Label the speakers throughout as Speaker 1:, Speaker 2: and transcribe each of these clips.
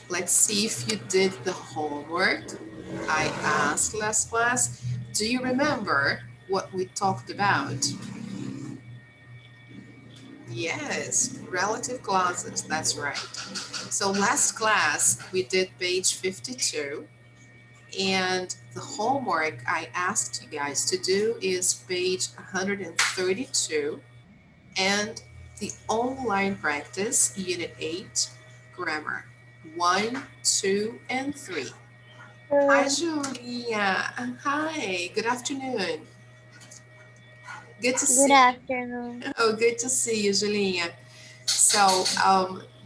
Speaker 1: Let's see if you did the homework I asked last class. Do you remember what we talked about? Yes, relative clauses, that's right. So last class, we did page 52, and the homework I asked you guys to do is page 132, and the online practice, Unit 8, Grammar 1, 2, and 3. Hi,
Speaker 2: Um,
Speaker 1: Julia. Hi, good afternoon. Good to
Speaker 2: Good
Speaker 1: see you.
Speaker 2: afternoon.
Speaker 1: Oh, good to see you, Julia. So,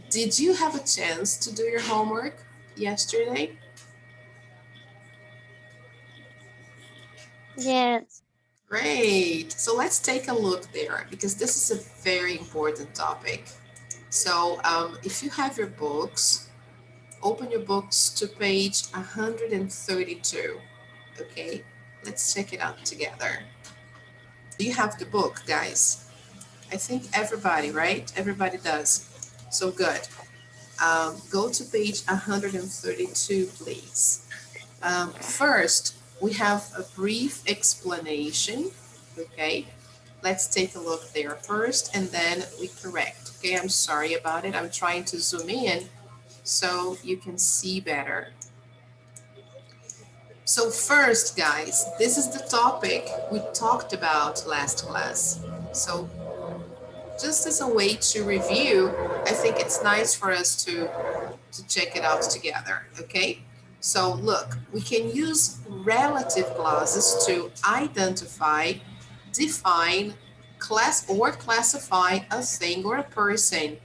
Speaker 1: did you have a chance to do your homework yesterday?
Speaker 2: Yes.
Speaker 1: Great. So let's take a look there because this is a very important topic. So, if you have your books, open your books to page 132. Okay, let's check it out together. Do you have the book, guys? I think everybody, right? Everybody does. So good. Go to page 132, please. First, we have a brief explanation. Okay, let's take a look there first and then we correct. Okay, I'm sorry about it. I'm trying to zoom in so you can see better. So first, guys, this is the topic we talked about last class. So just as a way to review, I think it's nice for us to check it out together, okay? So look, we can use relative clauses to identify, define, class or classify a thing or a person.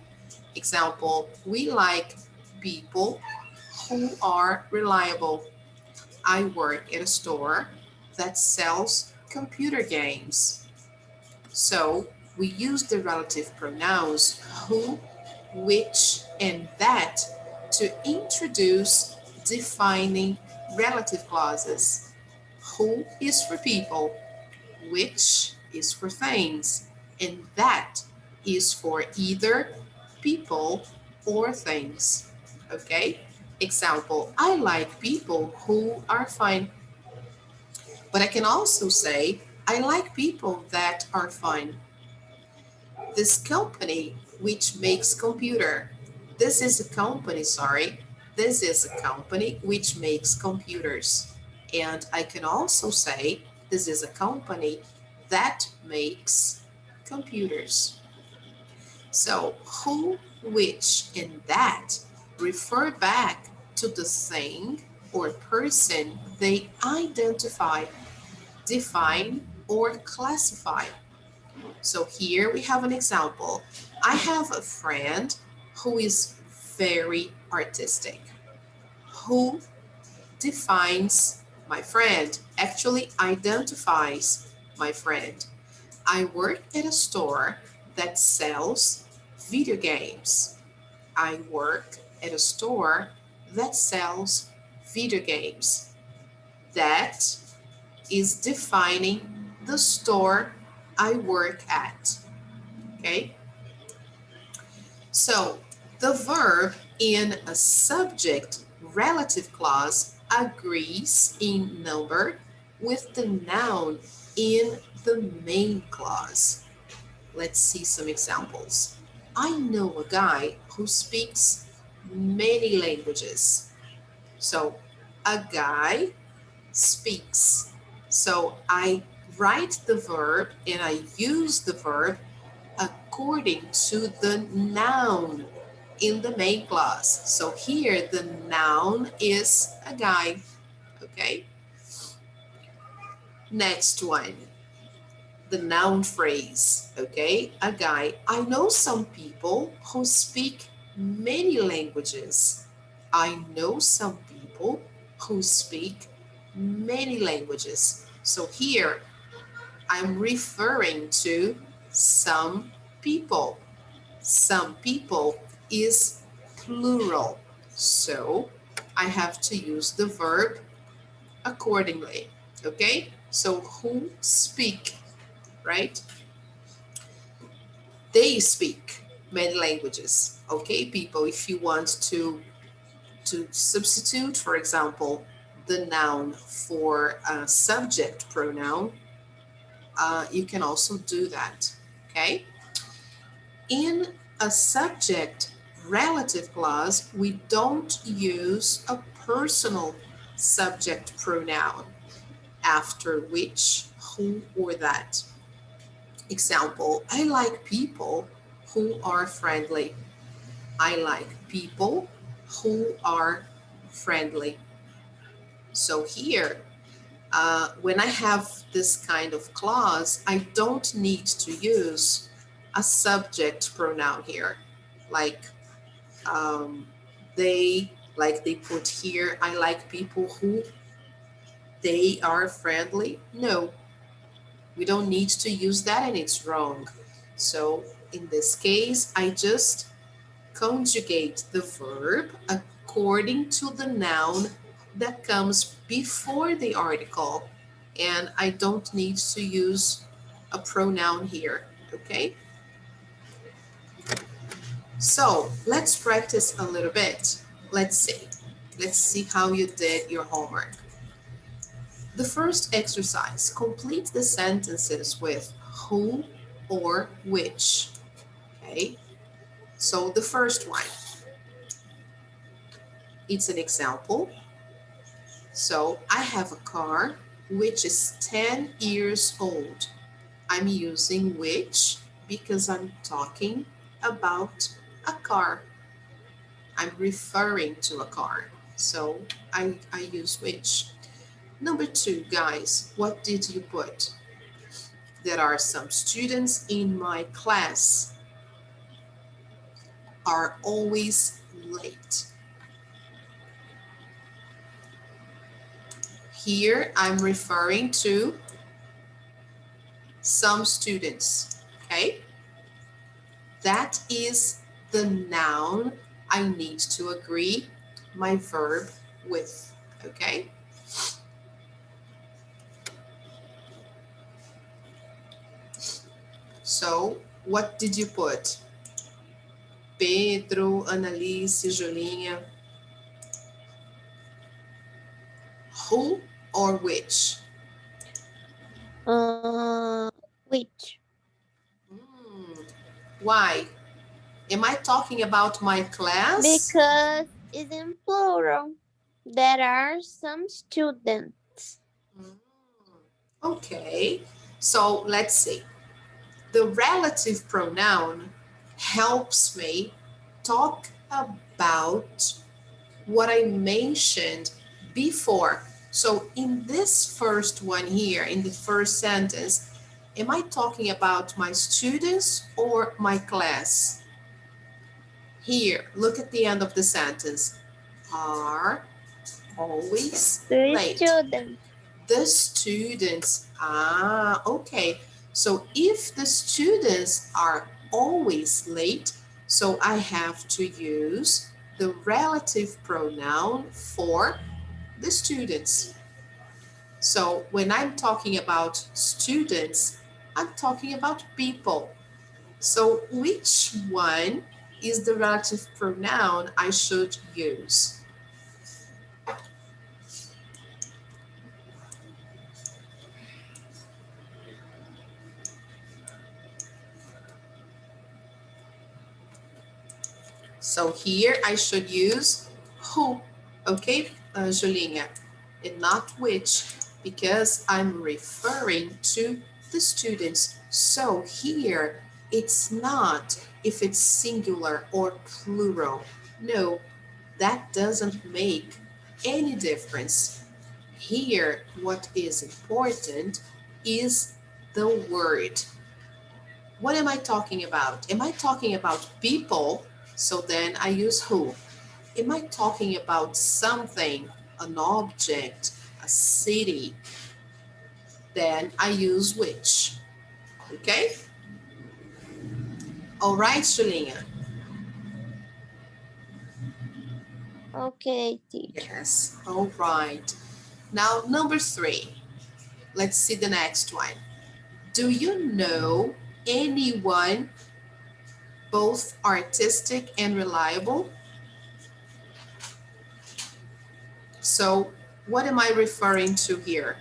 Speaker 1: Example, we like people who are reliable. I work at a store that sells computer games. So we use the relative pronouns who, which, and that to introduce defining relative clauses. Who is for people, which is for things, and that is for either people or things. Okay? Example, I like people who are fine, but I can also say, I like people that are fine. This company which makes computer. This is a company, sorry. This is a company which makes computers. And I can also say this is a company that makes computers. So who, which, and that refer back to the thing or person they identify, define, or classify. So here we have an example. I have a friend who is very artistic. Who defines my friend, actually identifies my friend. I work at a store that sells video games. I work at a store that sells video games. That is defining the store I work at. Okay? So the verb in a subject relative clause agrees in number with the noun in the main clause. Let's see some examples. I know a guy who speaks many languages. So a guy speaks. So I write the verb and I use the verb according to the noun in the main clause. So here the noun is a guy. Okay. Next one, the noun phrase. Okay. A guy. I know some people who speak many languages. I know some people who speak many languages. So here I'm referring to some people. Some people is plural. So I have to use the verb accordingly. Okay? So who speak, right? They speak many languages. Okay, people, if you want to to substitute, for example, the noun for a subject pronoun, you can also do that, okay? In a subject relative clause, we don't use a personal subject pronoun after which, who, or that. Example, I like people who are friendly. I like people who are friendly. So here, when I have this kind of clause, I don't need to use a subject pronoun here. Like they put here, I like people who they are friendly. No, we don't need to use that and it's wrong. So in this case, I just conjugate the verb according to the noun that comes before the article. And I don't need to use a pronoun here, okay? So let's practice a little bit. Let's see. Let's see how you did your homework. The first exercise, complete the sentences with who or which, okay? So the first one, it's an example. So I have a car which is 10 years old. I'm using which because I'm talking about a car. I'm referring to a car. So I use which. Number two, guys, what did you put? There are some students in my class are always late. Here I'm referring to some students, okay? That is the noun I need to agree my verb with, okay? So, what did you put? Pedro, Annalise, Julinha. Who or which?
Speaker 2: Which?
Speaker 1: Hmm, why? Am I talking about my class?
Speaker 2: Because it's in plural. There are some students.
Speaker 1: Hmm, okay, so let's see. The relative pronoun helps me talk about what I mentioned before. So in this first one here, in the first sentence, am I talking about my students or my class? Here, look at the end of the sentence. Are always
Speaker 2: The
Speaker 1: late.
Speaker 2: students.
Speaker 1: The students. Ah, okay. So if the students are always late, so I have to use the relative pronoun for the students. So when I'm talking about students, I'm talking about people. So which one is the relative pronoun I should use? So here I should use who, okay, Julinha, and not which, because I'm referring to the students. So here it's not if it's singular or plural. No, that doesn't make any difference. Here, what is important is the word. What am I talking about? Am I talking about people? So then I use who. Am I talking about something, an object, a city? Then I use which. Okay? All right, Julinha.
Speaker 2: Okay, teacher.
Speaker 1: Yes. All right. Now, number three. Let's see the next one. Do you know anyone both artistic and reliable? So what am I referring to here?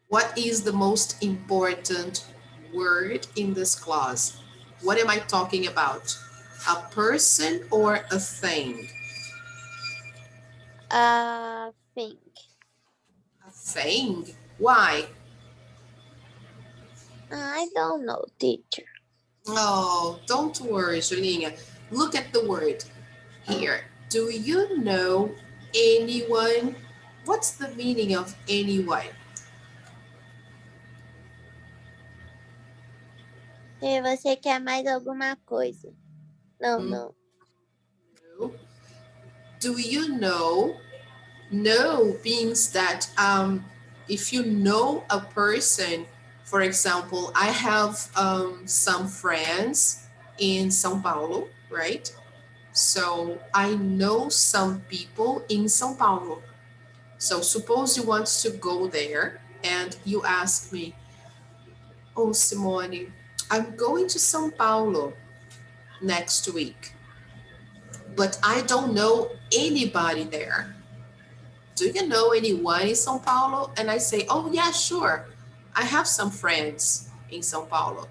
Speaker 1: What is the most important word in this clause? What am I talking about? A person or a thing?
Speaker 2: Think.
Speaker 1: A thing. Why?
Speaker 2: I don't know, teacher.
Speaker 1: Oh, don't worry, Julinha. Look at the word here. Do you know anyone? What's the meaning of anyone?
Speaker 2: Se você quer mais alguma coisa. Não,
Speaker 1: Hmm,
Speaker 2: não.
Speaker 1: no. Do you know? Know means that if you know a person, for example, I have some friends in São Paulo, right? So I know some people in São Paulo. So suppose you want to go there and you ask me, oh, Simone, I'm going to São Paulo next week, but I don't know anybody there. Do you know anyone in São Paulo? And I say, oh, yeah, sure. I have some friends in São Paulo.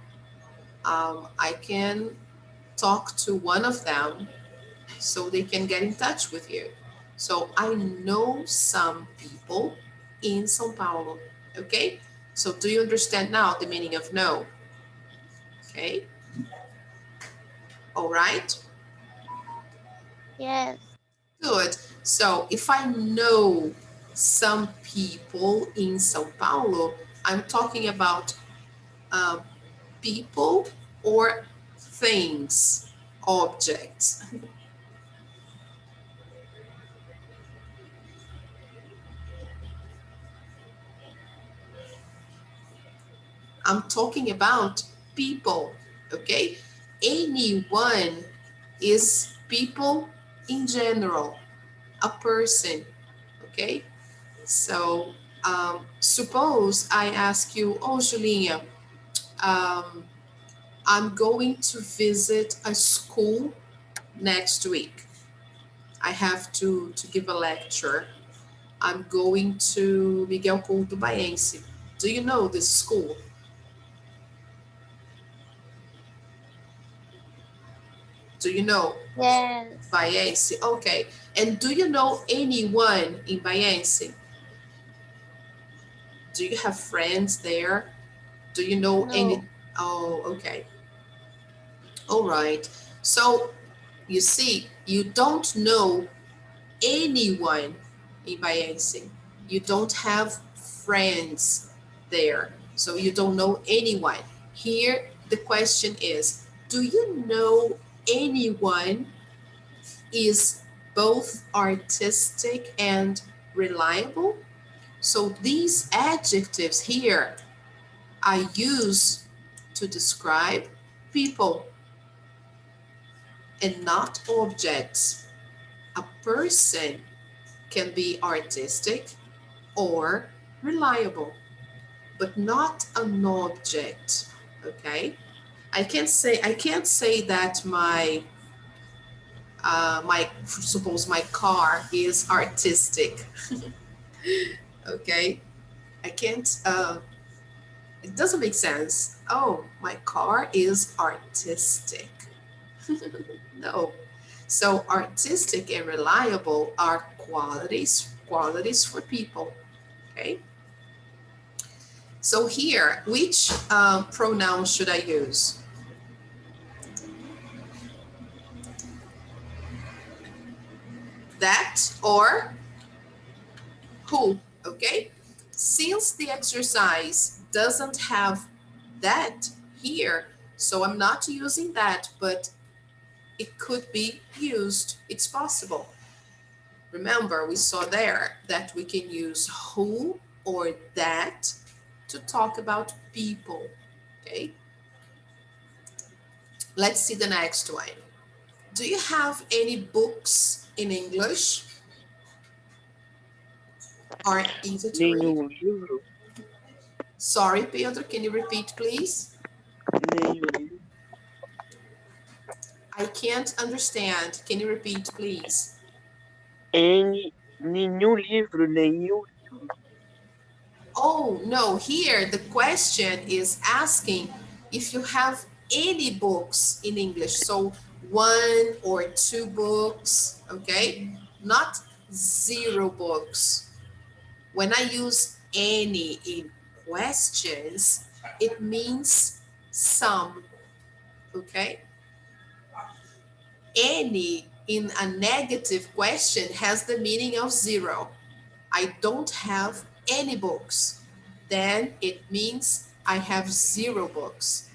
Speaker 1: I can talk to one of them so they can get in touch with you. So I know some people in São Paulo. Okay? So do you understand now the meaning of know? Okay? All right?
Speaker 2: Yes.
Speaker 1: Good. So if I know some people in São Paulo, I'm talking about uh, people or things, objects. I'm talking about people, okay? Anyone is people in general, a person, okay? So suppose I ask you, oh, Julinha, um, I'm going to visit a school next week. I have to give a lecture. I'm going to Miguel Couto Baense. Do you know this school? Do you know
Speaker 2: Yes.
Speaker 1: Baense? Okay. And do you know anyone in Baense? Do you have friends there? Do you know any?
Speaker 2: No.
Speaker 1: Oh, okay. All right. So you see, you don't know anyone in Baense. You don't have friends there. So you don't know anyone. Here, the question is, do you know anyone is both artistic and reliable? So these adjectives here I use to describe people and not objects. A person can be artistic or reliable, but not an object. Okay? I can't say that my suppose my car is artistic. Okay? I can't it doesn't make sense. Oh, my car is artistic. No. So artistic and reliable are qualities for people. Okay. So here, which pronoun should I use? That or who? Okay. Since the exercise doesn't have that here, so I'm not using that, but it could be used. It's possible. Remember, we saw there that we can use who or that to talk about people. Okay, let's see the next one. Do you have any books in English? Are easy to read?
Speaker 3: Nenhum livro,
Speaker 1: Sorry, Pedro, can you repeat, please?
Speaker 3: nenhum livro.
Speaker 1: I can't understand. Can you repeat, please?
Speaker 3: Nenhum livro, nenhum livro.
Speaker 1: Oh, no, here the question is asking if you have any books in English. So one or two books, okay? Not zero books. When I use any in questions, it means some, okay? Any in a negative question has the meaning of zero. I don't have any books. Then it means I have zero books,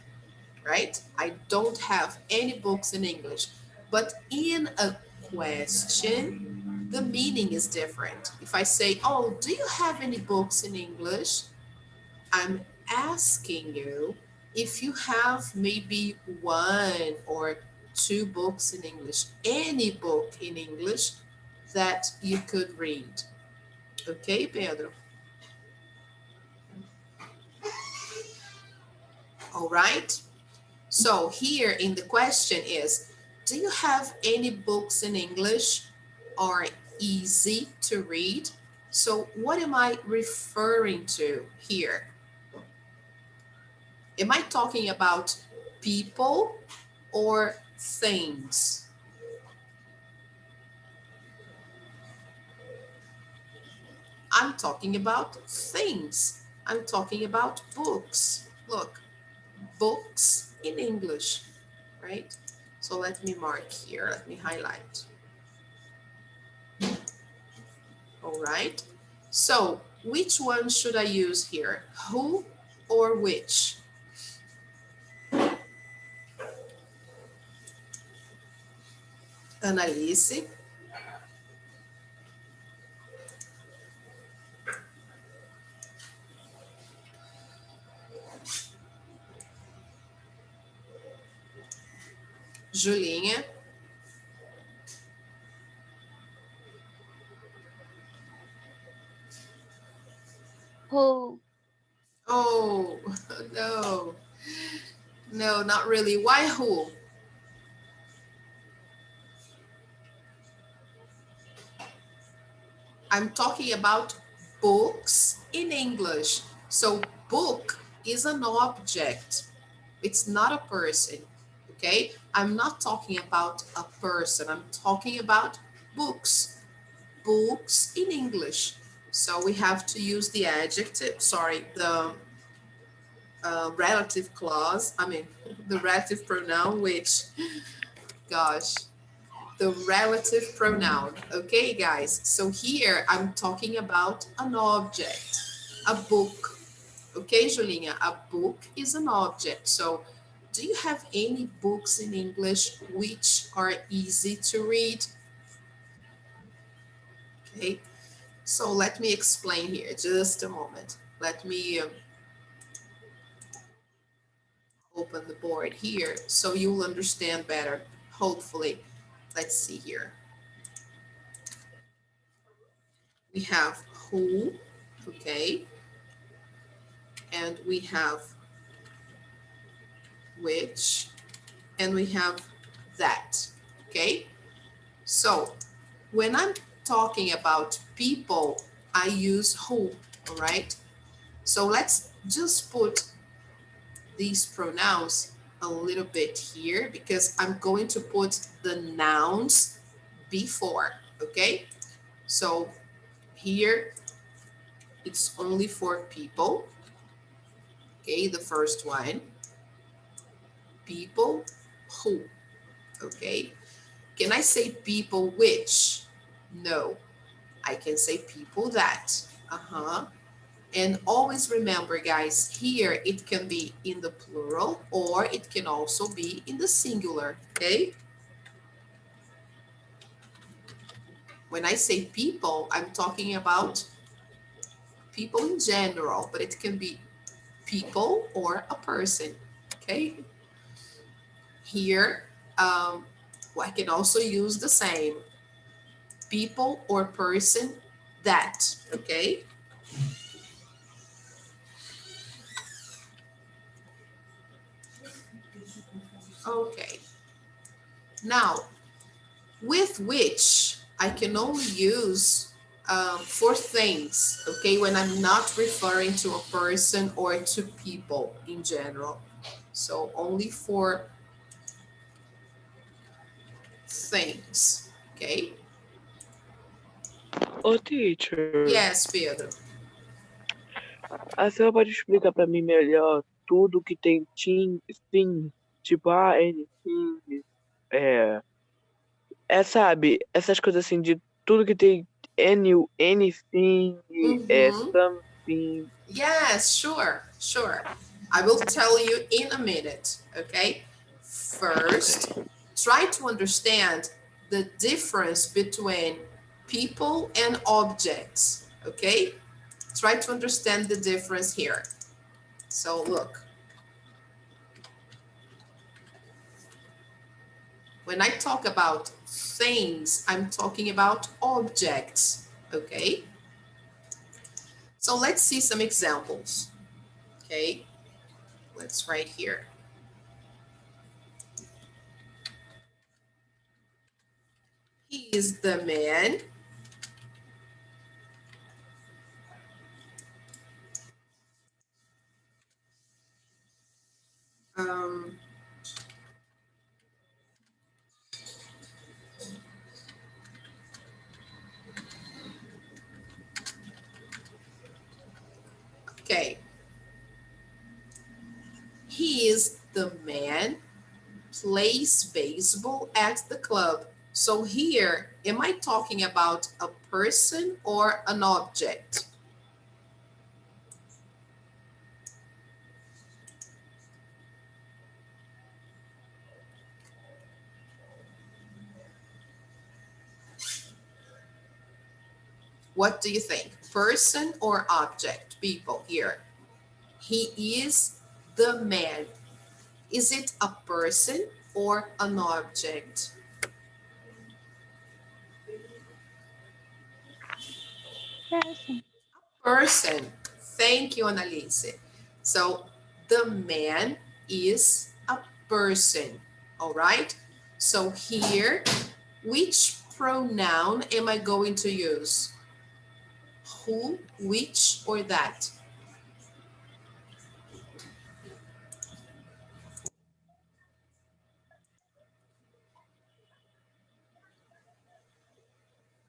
Speaker 1: right? I don't have any books in English. But in a question, the meaning is different. If I say, oh, do you have any books in English? I'm asking you if you have maybe one or two books in English, any book in English that you could read. Okay, Pedro? All right. So here in the question is, do you have any books in English are easy to read? So what am I referring to here? Am I talking about people or things? I'm talking about things. I'm talking about books. Look, books in English, right? So let me mark here, let me highlight. All right. So which one should I use here? Who or which? Annalise, Julinha.
Speaker 2: Who?
Speaker 1: Oh, no, no, not really. Why who? I'm talking about books in English. So book is an object. It's not a person. Okay? I'm not talking about a person. I'm talking about books. Books in English. So we have to use the adjective, sorry, the relative clause, I mean, the relative pronoun, which, gosh, the relative pronoun. Okay, guys, so here I'm talking about an object, a book. Okay, Julinha, a book is an object. So do you have any books in English which are easy to read? Okay, so let me explain here, just a moment. Let me open the board here so you'll understand better, hopefully. Let's see here. We have who, okay, and we have which, and we have that, okay? So when I'm talking about people, I use who, all right? So let's just put these pronouns a little bit here because I'm going to put the nouns before, okay? So here it's only for people, okay? The first one, people who, okay? Can I say people which? No, I can say people that. Uh-huh. And always remember, guys, here it can be in the plural or it can also be in the singular, okay? When I say people, I'm talking about people in general, but it can be people or a person, okay? Here, I can also use the same people or person that, okay? Okay, Now, with which I can only use for things, okay, when I'm not referring to a person or to people in general. So only for things, okay?
Speaker 3: Ô, teacher,
Speaker 1: Yes, Pedro.
Speaker 3: a senhora pode explicar pra mim melhor tudo que tem sim, tipo, anything, é, sabe, essas coisas assim de tudo que tem anything,
Speaker 1: Mm-hmm.
Speaker 3: something.
Speaker 1: Yes, sure, sure. I will tell you in a minute, okay? First, try to understand the difference between people and objects, okay? Try to understand the difference here. So look, when I talk about things, I'm talking about objects, okay? So let's see some examples, okay? Let's write here. He is the man. Um, okay, he is the man plays baseball at the club. So here, am I talking about a person or an object? What do you think? Person or object? People here. He is the man. Is it a person or an object?
Speaker 2: Person.
Speaker 1: Person. Thank you, Annalise. So the man is a person. All right. So here, which pronoun am I going to use? Who, which, or that?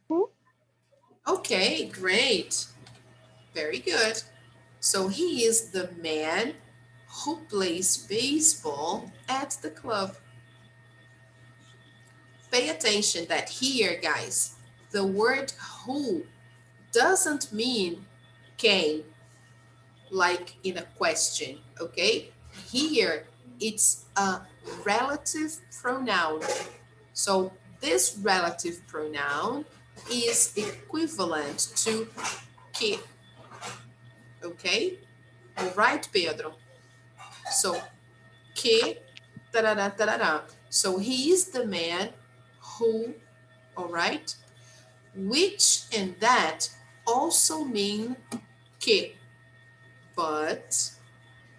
Speaker 2: Who?
Speaker 1: Okay, great. Very good. So he is the man who plays baseball at the club. Pay attention that here, guys, the word who doesn't mean quem, like in a question, okay? Here, it's a relative pronoun. So this relative pronoun is equivalent to que, okay? All right, Pedro? So que, tarará, tarará. So he is the man who, all right? Which and that also mean que, but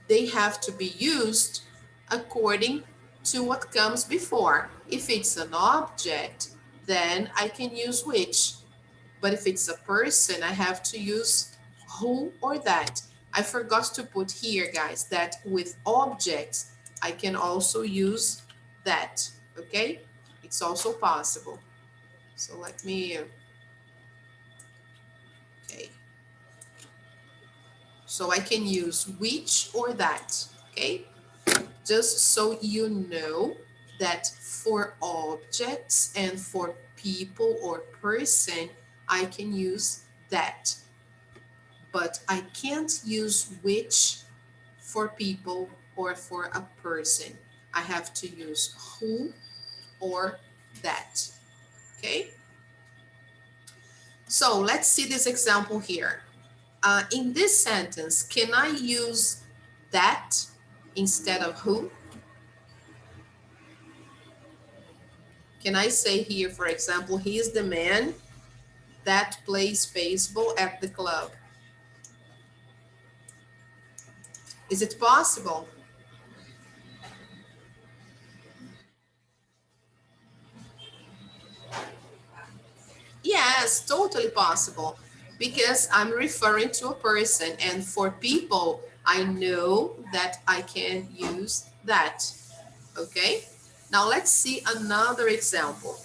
Speaker 1: they have to be used according to what comes before. If it's an object, then I can use which. But if it's a person, I have to use who or that. I forgot to put here, guys, that with objects, I can also use that, okay? It's also possible. So let me, okay. So I can use which or that, okay? Just so you know that for objects and for people or person, I can use that. But I can't use which for people or for a person. I have to use who or that, okay? So let's see this example here. In this sentence, can I use that instead of who? Can I say here, for example, he is the man that plays baseball at the club? Is it possible? Yes, totally possible because I'm referring to a person, and for people, I know that I can use that. Okay, now let's see another example.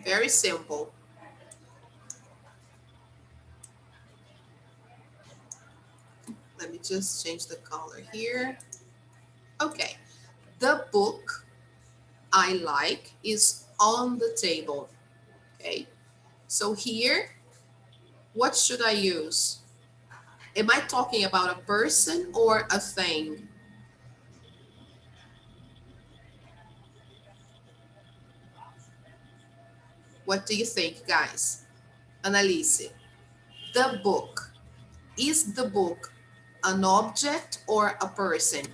Speaker 1: Very simple. Let me just change the color here. Okay, the book I like is on the table. Okay, so here, what should I use? Am I talking about a person or a thing? What do you think, guys? Annalise, the book. Is the book an object or a person?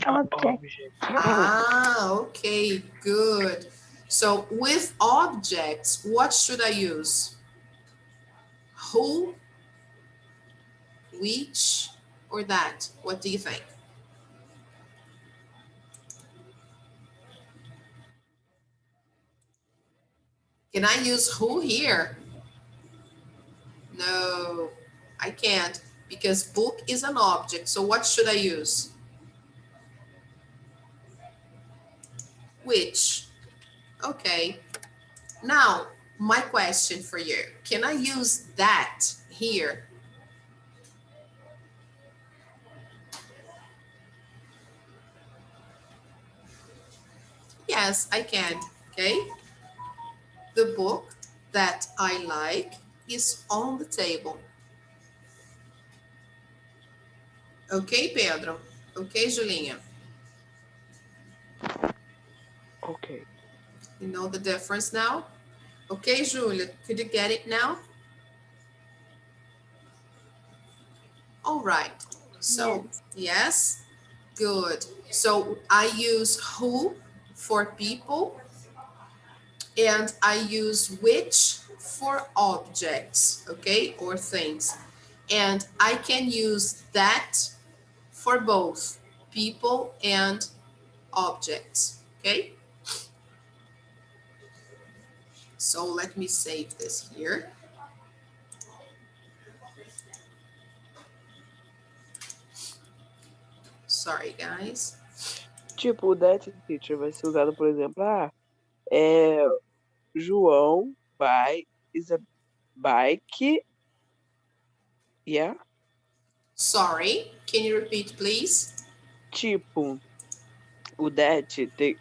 Speaker 2: Object.
Speaker 3: Object.
Speaker 1: Ah, okay, good. So with objects, what should I use? Who, which, or that? What do you think? Can I use who here? No, I can't because book is an object. So what should I use? Which? Okay. Now, my question for you. Can I use that here? Yes, I can. Okay. The book that I like is on the table. Okay, Pedro? Okay, Julinha?
Speaker 3: Ok.
Speaker 1: You know the difference now? Okay, Julia, could you get it now? All right. So,
Speaker 2: Yes.
Speaker 1: yes, good. So I use who for people and I use which for objects, okay, or things. And I can use that for both people and objects, okay? So let me save this here. Sorry, guys.
Speaker 3: Tipo, o that teacher vai ser usado, por exemplo, é João by is a bike. Yeah.
Speaker 1: Sorry, can you repeat, please?
Speaker 3: Tipo, o that tem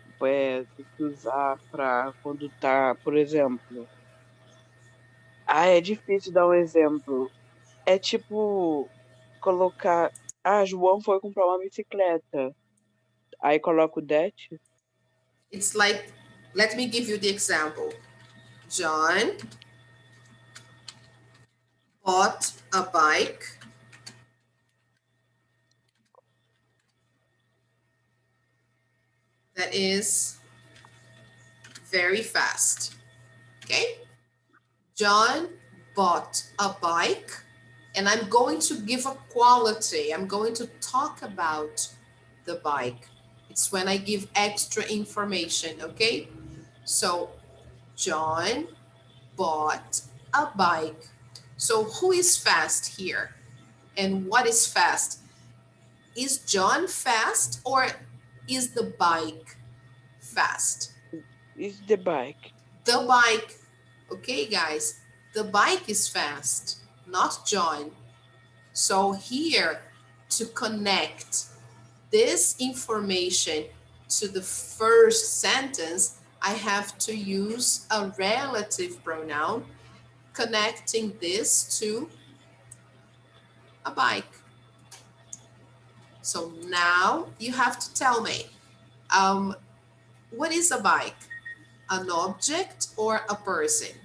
Speaker 3: que usar pra quando tá, por exemplo. É difícil dar um exemplo. É tipo colocar. João foi comprar uma bicicleta. Aí coloca o that.
Speaker 1: It's like, let me give you the example. John bought a bike that is very fast. Okay? John bought a bike, and I'm going to give a quality. I'm going to talk about the bike. It's when I give extra information, okay? So, John bought a bike. So, who is fast here? And what is fast? Is John fast or is the bike fast?
Speaker 3: Is the bike.
Speaker 1: The bike. Okay, guys, the bike is fast, not John. So here, to connect this information to the first sentence, I have to use a relative pronoun connecting this to a bike. So now you have to tell me, what is a bike? An object or a person?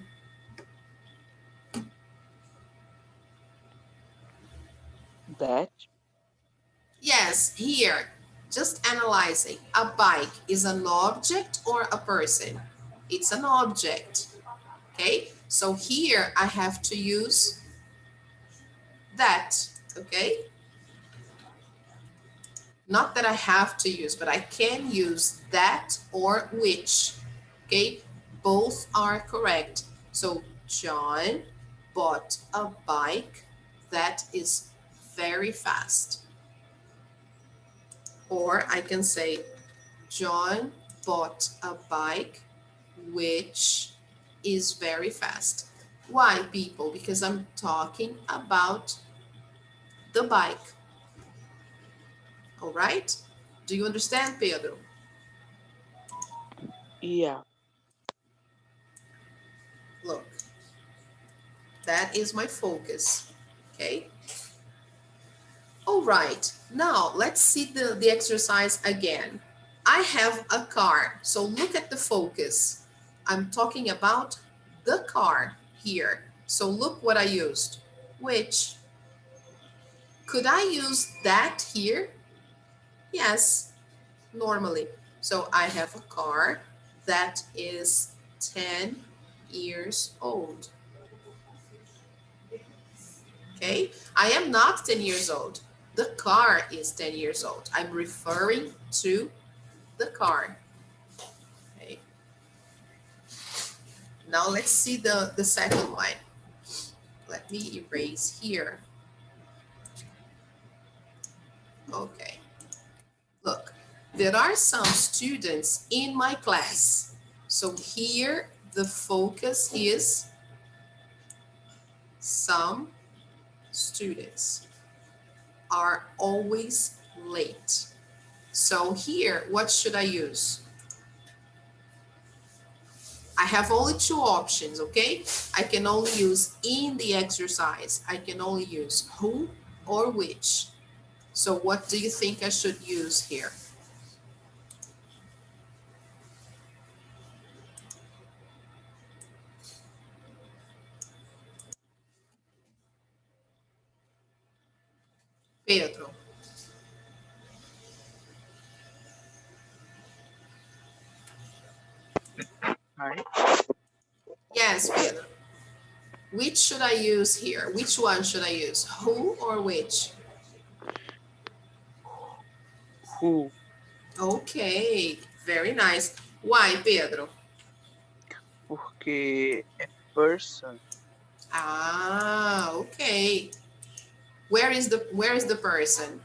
Speaker 3: That.
Speaker 1: Yes, here, just analyzing. A bike is an object or a person? It's an object, okay? So here I have to use that, okay? Not that I have to use, but I can use that or which, okay? Both are correct. So John bought a bike that is very fast. Or I can say John bought a bike which is very fast. Why, people? Because I'm talking about the bike. All right? Do you understand, Pedro?
Speaker 3: Yeah.
Speaker 1: Look, that is my focus. Okay? All right. Now, let's see the exercise again. I have a car. So look at the focus. I'm talking about the car here. So look what I used. Which, could I use that here? Yes, normally. So I have a car that is 10 years old. Okay, I am not 10 years old. The car is 10 years old. I'm referring to the car. Okay, now let's see the second one. Let me erase here. Okay, look, there are some students in my class. So here the focus is some students are always late. So here, what should I use? I have only two options, okay? I can only use in the exercise. I can only use who or which. So what do you think I should use here? Pedro.
Speaker 3: Right.
Speaker 1: Yes, Pedro. Which should I use here? Which one should I use? Who or which?
Speaker 3: Who?
Speaker 1: Okay, very nice. Why, Pedro?
Speaker 3: Porque é person.
Speaker 1: Ah, okay. Where is the person?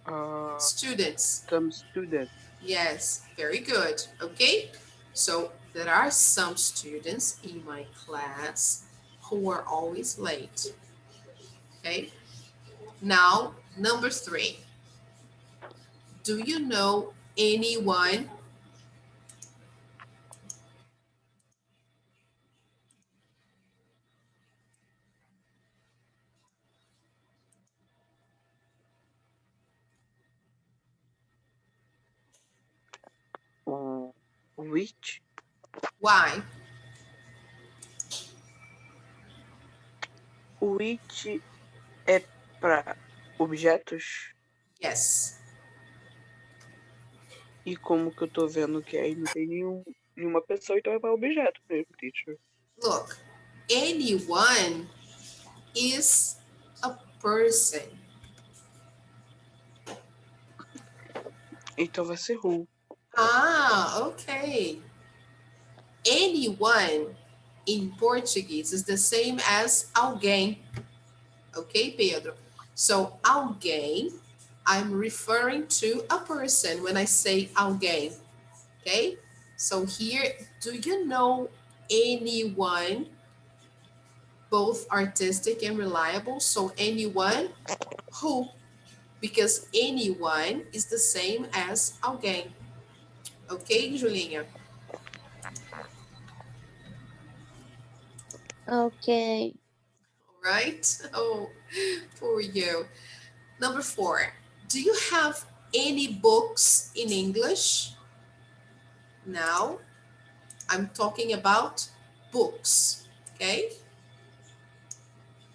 Speaker 3: Uh,
Speaker 1: Students.
Speaker 3: some student.
Speaker 1: Yes, very good. Okay, so there are some students in my class who are always late. Okay, now number three. Do you know anyone?
Speaker 3: Which?
Speaker 1: Why?
Speaker 3: Which é para objetos.
Speaker 1: Yes.
Speaker 3: E como que eu tô vendo que aí não tem nenhuma pessoa, então é para objeto mesmo, teacher.
Speaker 1: Look, anyone is a person.
Speaker 3: Então vai ser who.
Speaker 1: Ah, okay. Anyone in Portuguese is the same as alguém. Okay, Pedro? So, alguém, I'm referring to a person when I say alguém. Okay? So, here, do you know anyone both artistic and reliable? So, anyone who, because anyone is the same as alguém. Okay, Julinha?
Speaker 2: Okay.
Speaker 1: All right? Oh, poor you. Number four, do you have any books in English? Now, I'm talking about books, okay?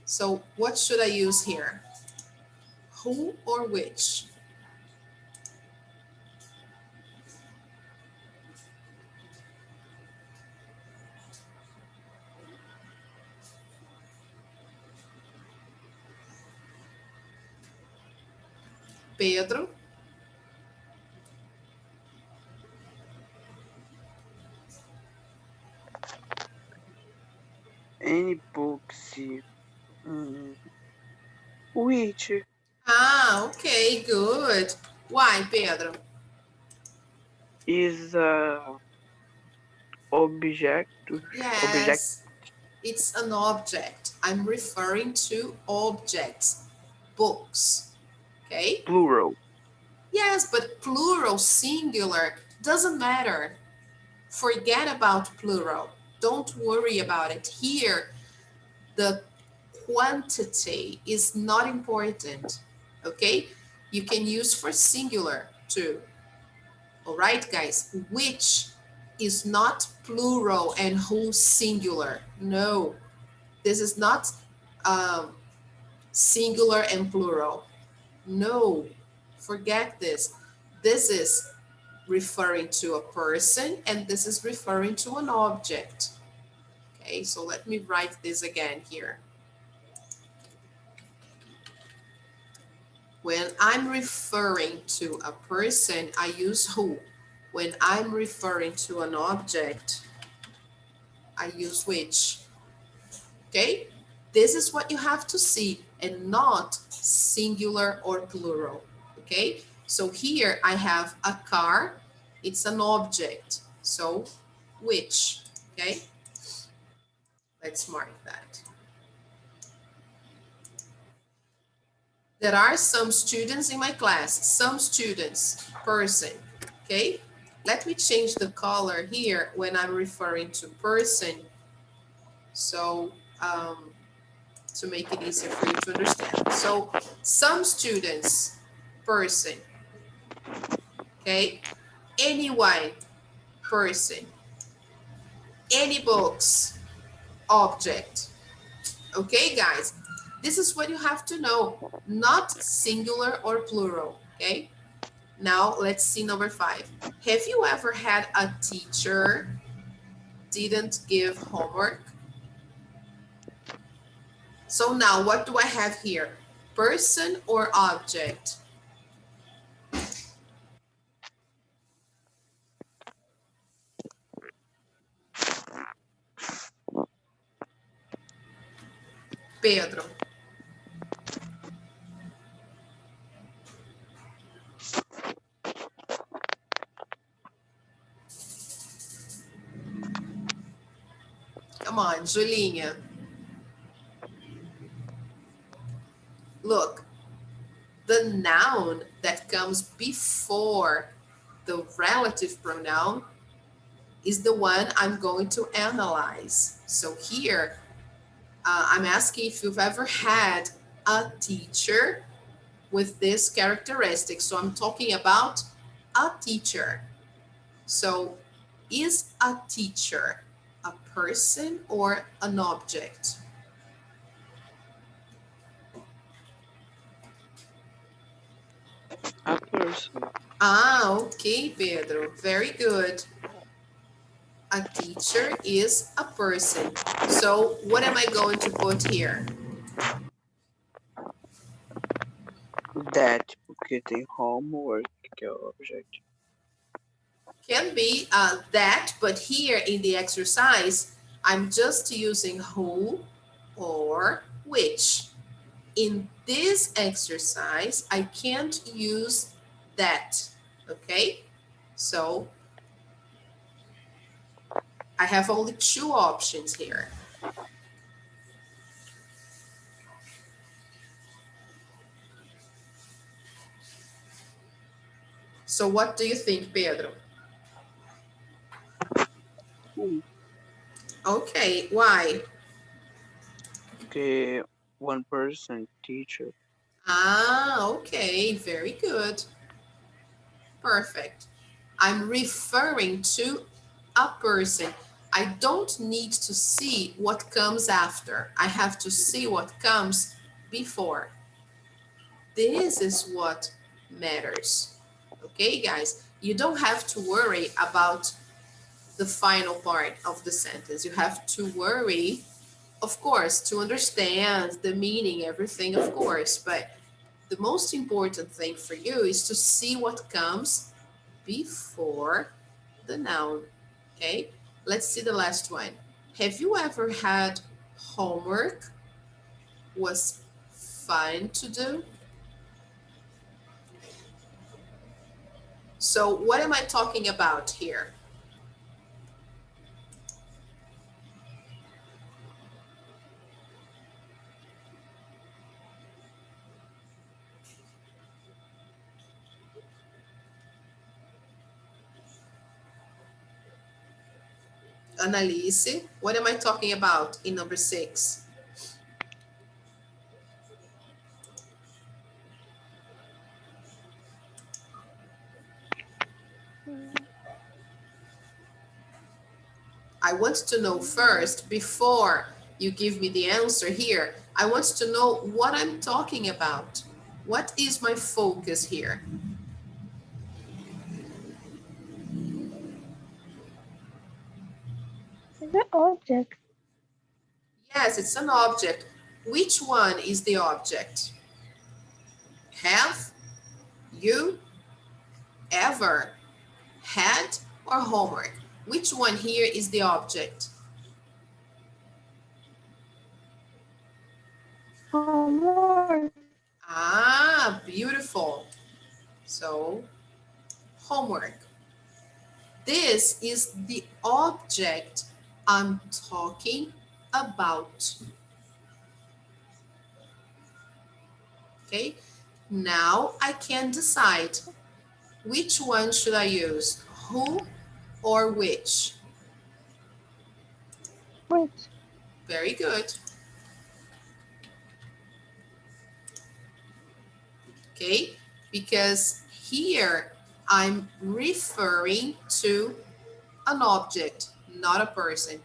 Speaker 1: So what should I use here? Who or which? Pedro?
Speaker 3: Any books. Mm, which
Speaker 1: Ah, okay, good. Why, Pedro?
Speaker 3: is object object
Speaker 1: Yes, it's an object. I'm referring to objects, books, okay?
Speaker 3: plural.
Speaker 1: Yes, but plural, singular, doesn't matter. Forget about plural. Don't worry about it. Here, the quantity is not important, okay? You can use for singular too. All right, guys, which is not plural and who singular. No, this is not um, singular and plural. No, forget this. This is referring to a person and this is referring to an object. Okay, so let me write this again here. When I'm referring to a person, I use who. When I'm referring to an object, I use which. Okay? This is what you have to see and not singular or plural. Okay? So here I have a car. It's an object. So which? Okay? Let's mark that. There are some students in my class. Some students, person. Okay? Let me change the color here when I'm referring to person. So to make it easier for you to understand. So some students, person, okay? Anyone, person. Any books, object. Okay, guys? This is what you have to know, not singular or plural, okay? Now let's see number 5. Have you ever had a teacher didn't give homework? So now what do I have here? Person or object? Pedro. Come on, Julinha. Look, the noun that comes before the relative pronoun is the one I'm going to analyze. So here, I'm asking if you've ever had a teacher with this characteristic. So I'm talking about a teacher. So is a teacher a person or an object?
Speaker 3: A person.
Speaker 1: Ah, okay, Pedro. Very good. A teacher is a person. So what am I going to put here?
Speaker 3: That porque tem homework, que é o object.
Speaker 1: Can be that, but here in the exercise, I'm just using who or which. In this exercise, I can't use that, okay? So I have only 2 options here. So what do you think, Pedro? Okay, why?
Speaker 3: Porque one person teacher.
Speaker 1: Ah, okay, very good. Perfect. I'm referring to a person. I don't need to see what comes after. I have to see what comes before. This is what matters. Okay, guys? You don't have to worry about the final part of the sentence. You have to worry, of course, to understand the meaning, everything, of course, but the most important thing for you is to see what comes before the noun. Okay, let's see the last one. Have you ever had homework was fun to do? So what am I talking about here? Annalise, what am I talking about in number 6?
Speaker 2: Mm,
Speaker 1: I want to know first, before you give me the answer here, I want to know what I'm talking about. What is my focus here?
Speaker 2: the object.
Speaker 1: Yes, it's an object. Which one is the object? Have you ever had or homework? Which one here is the object?
Speaker 2: Homework.
Speaker 1: Ah, beautiful. So, homework. This is the object I'm talking about. Okay, now I can decide which one should I use, who or which.
Speaker 2: Which?
Speaker 1: Very good. Okay, because here I'm referring to an object, not a person.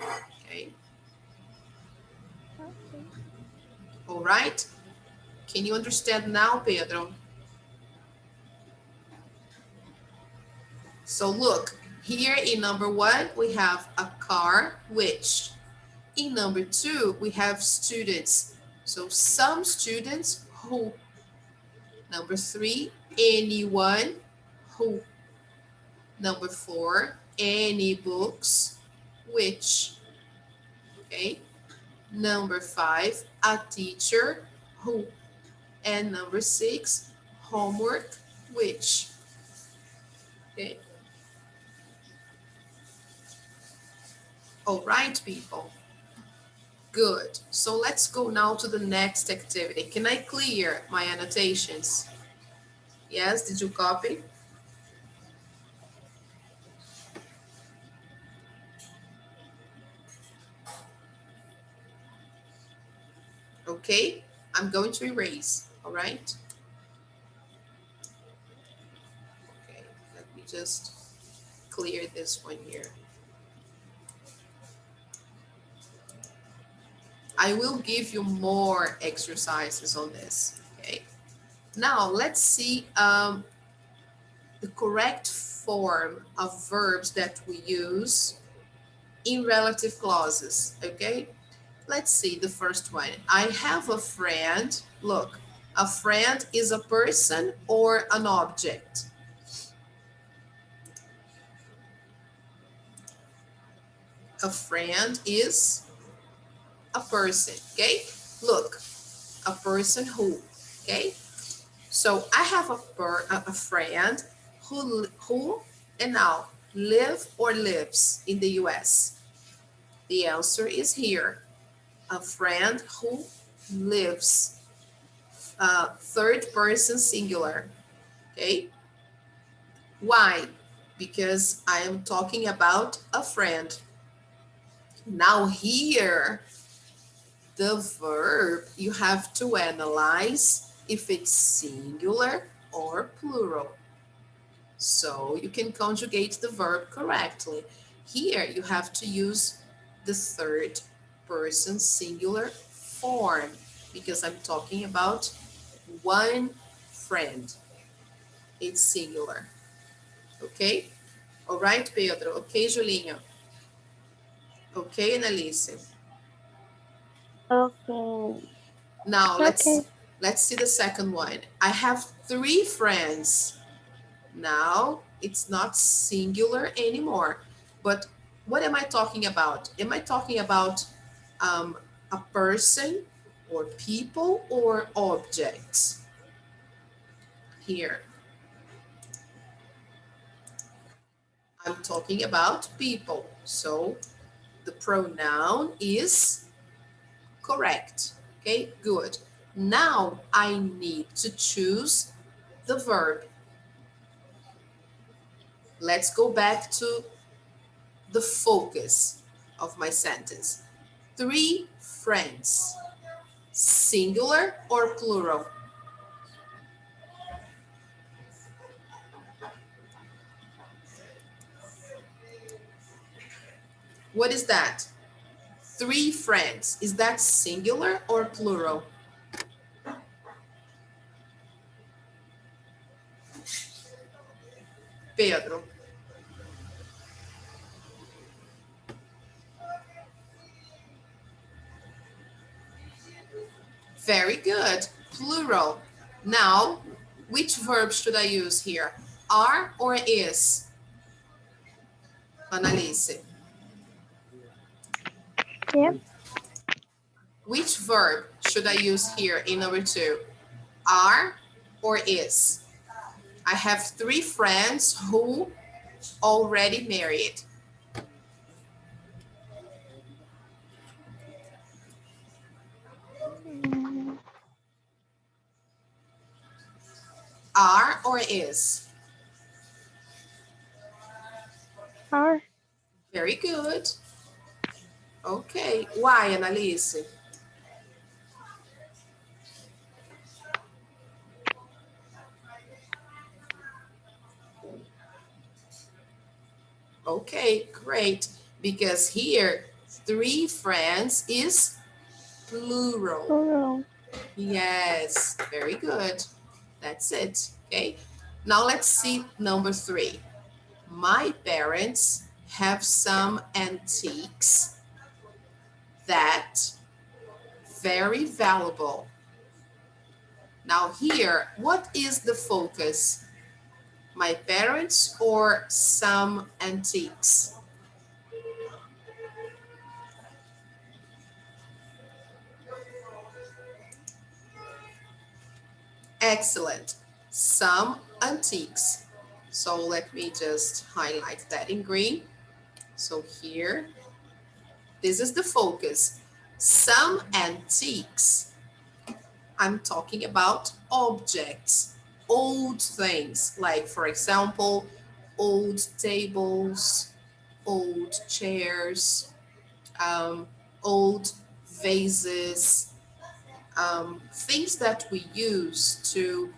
Speaker 1: Okay,
Speaker 2: Okay.
Speaker 1: all right. Can you understand now, Pedro? So look, here in number 1, we have a car, which. In number 2, we have students. So some students who. Number 3, anyone who. Number 4, any books, which. Okay. Number 5, a teacher who. And number 6, homework, which. Okay. All right, people. Good. So let's go now to the next activity. Can I clear my annotations? Yes, did you copy? Okay, I'm going to erase, all right? Okay, let me just clear this one here. I will give you more exercises on this, okay? Now, let's see the correct form of verbs that we use in relative clauses, okay? Let's see the first one. I have a friend. Look, a friend is a person or an object. A friend is a person, okay? Look, a person who, okay? So I have a friend who and now live or lives in the US. The answer is here. A friend who lives, third person singular, okay? Why? Because I am talking about a friend. Now here, the verb, you have to analyze if it's singular or plural. So you can conjugate the verb correctly. Here you have to use the third person singular form. because I'm talking about one friend. It's singular. Okay? All right, Pedro. Okay, Julinho. Okay, Annalise.
Speaker 2: Okay.
Speaker 1: Now
Speaker 2: Okay.
Speaker 1: let's see the second one. I have three friends. Now it's not singular anymore. But what am I talking about? Am I talking about a person or people or objects? Here, I'm talking about people. So the pronoun is correct. Okay, good. Now I need to choose the verb. Let's go back to the focus of my sentence. Three friends. Singular or plural? What is that? Three friends. Is that singular or plural? Pedro. Very good. Plural. Now, which verb should I use here? Are or is? Annalise.
Speaker 2: Yeah.
Speaker 1: Which verb should I use here in number two? Are or is? I have three friends who already married.
Speaker 2: Mm,
Speaker 1: Are or is?
Speaker 2: Are.
Speaker 1: Very good. Okay. Why, Annalise? Okay, great. Because here, three friends is plural.
Speaker 2: Plural.
Speaker 1: Yes, very good. That's it. Okay. Now let's see number three. My parents have some antiques that very valuable. Now here, what is the focus? My parents or some antiques? Excellent. Some antiques. So let me just highlight that in green. So here, this is the focus. Some antiques. I'm talking about objects, old things, like for example, old tables, old chairs, um, old vases, things that we use to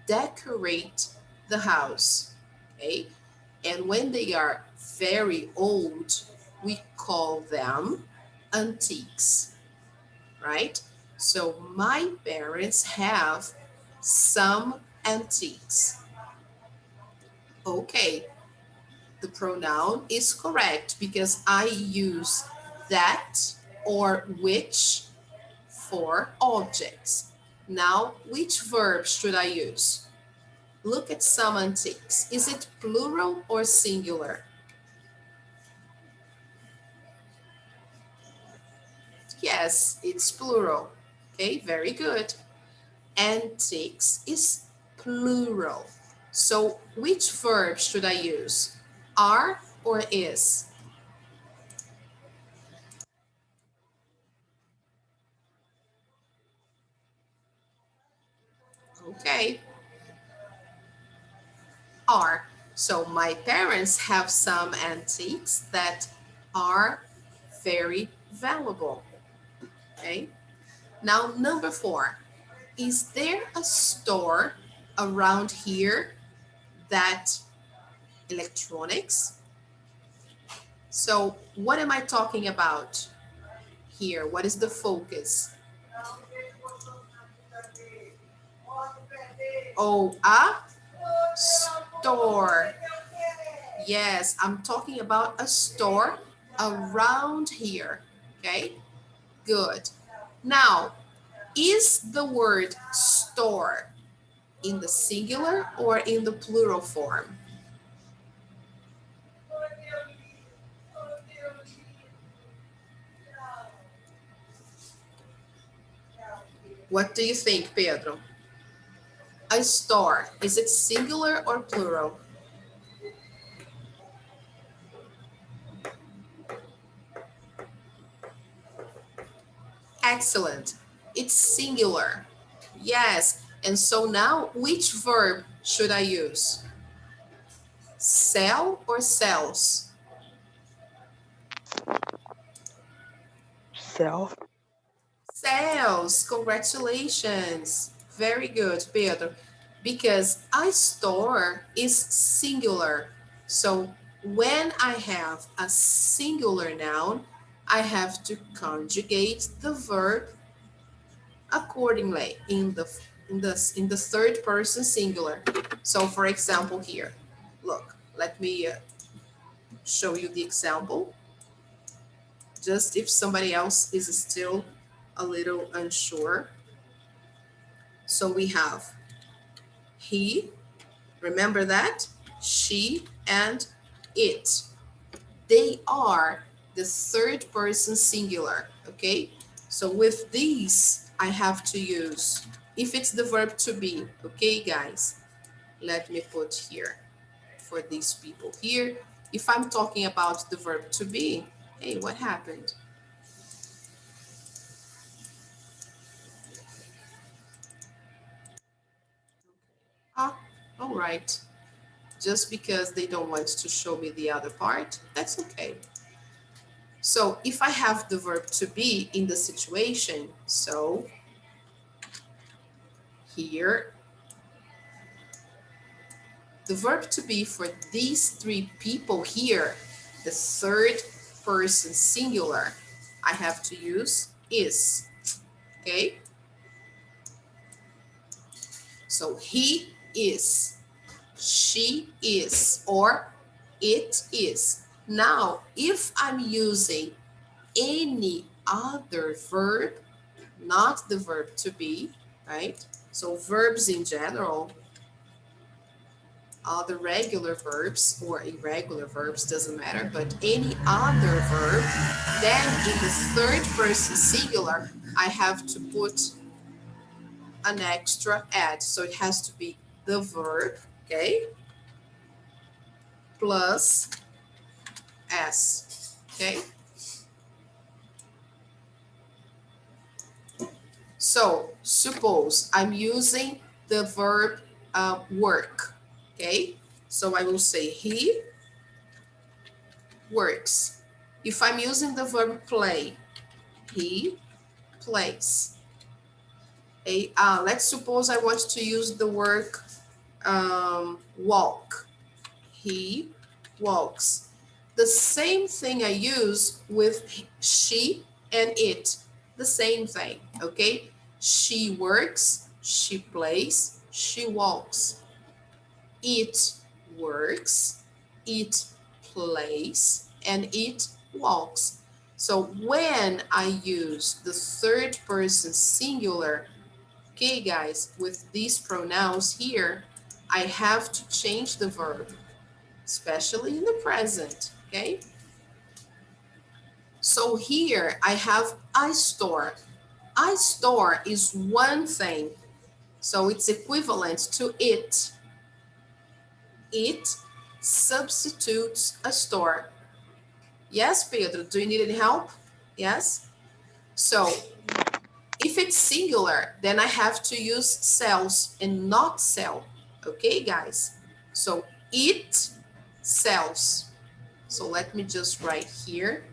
Speaker 1: decorate the house. Okay, and when they are very old, we call them antiques, right? So my parents have some antiques. Okay, the pronoun is correct because I use that or which for objects. Now, which verb should I use? Look at some antiques. Is it plural or singular? Yes, it's plural. Okay, very good. Antiques is plural. So which verb should I use? Are or is? Okay, are. So my parents have some antiques that are very valuable. Okay. Now, number four, is there a store around here that electronics? So what am I talking about here? What is the focus? Oh, a store. Yes, I'm talking about a store around here. Okay, good. Now, is the word store in the singular or in the plural form? What do you think, Pedro? A store, is it singular or plural? Excellent. It's singular. Yes. And so now, which verb should I use? Sell or sells?
Speaker 3: Self.
Speaker 1: Sells. Congratulations. Very good, Pedro. Because I store is singular. So when I have a singular noun, I have to conjugate the verb accordingly in the third person singular. So for example here, look, let me show you the example, just if somebody else is still a little unsure. So we have he, remember that, she, and it. They are the third person singular, okay? So with these, I have to use, if it's the verb to be, okay, guys? Let me put here for these people here. If I'm talking about the verb to be, hey, what happened? Ah, all right. Just because they don't want to show me the other part, that's okay. So if I have the verb to be in the situation, so here, the verb to be for these three people here, the third person singular, I have to use is, okay? So he is, she is, or it is. Now, if I'm using any other verb, not the verb to be, right? So verbs in general, other regular verbs or irregular verbs, doesn't matter, but any other verb, then in the third person singular, I have to put an extra add. So it has to be the verb, okay, plus s, okay? So suppose I'm using the verb work, okay? So I will say he works. If I'm using the verb play, he plays. Let's suppose I want to use the word walk. He walks. The same thing I use with she and it. The same thing, okay? She works, she plays, she walks. It works, it plays, and it walks. So when I use the third person singular, okay, guys, with these pronouns here, I have to change the verb, especially in the present, okay? So here I have I store. I store is one thing, so it's equivalent to it. It substitutes a store. Yes, Pedro, do you need any help? Yes? So if it's singular, then I have to use sells and not sell. Okay, guys? So it sells. So let me just write here.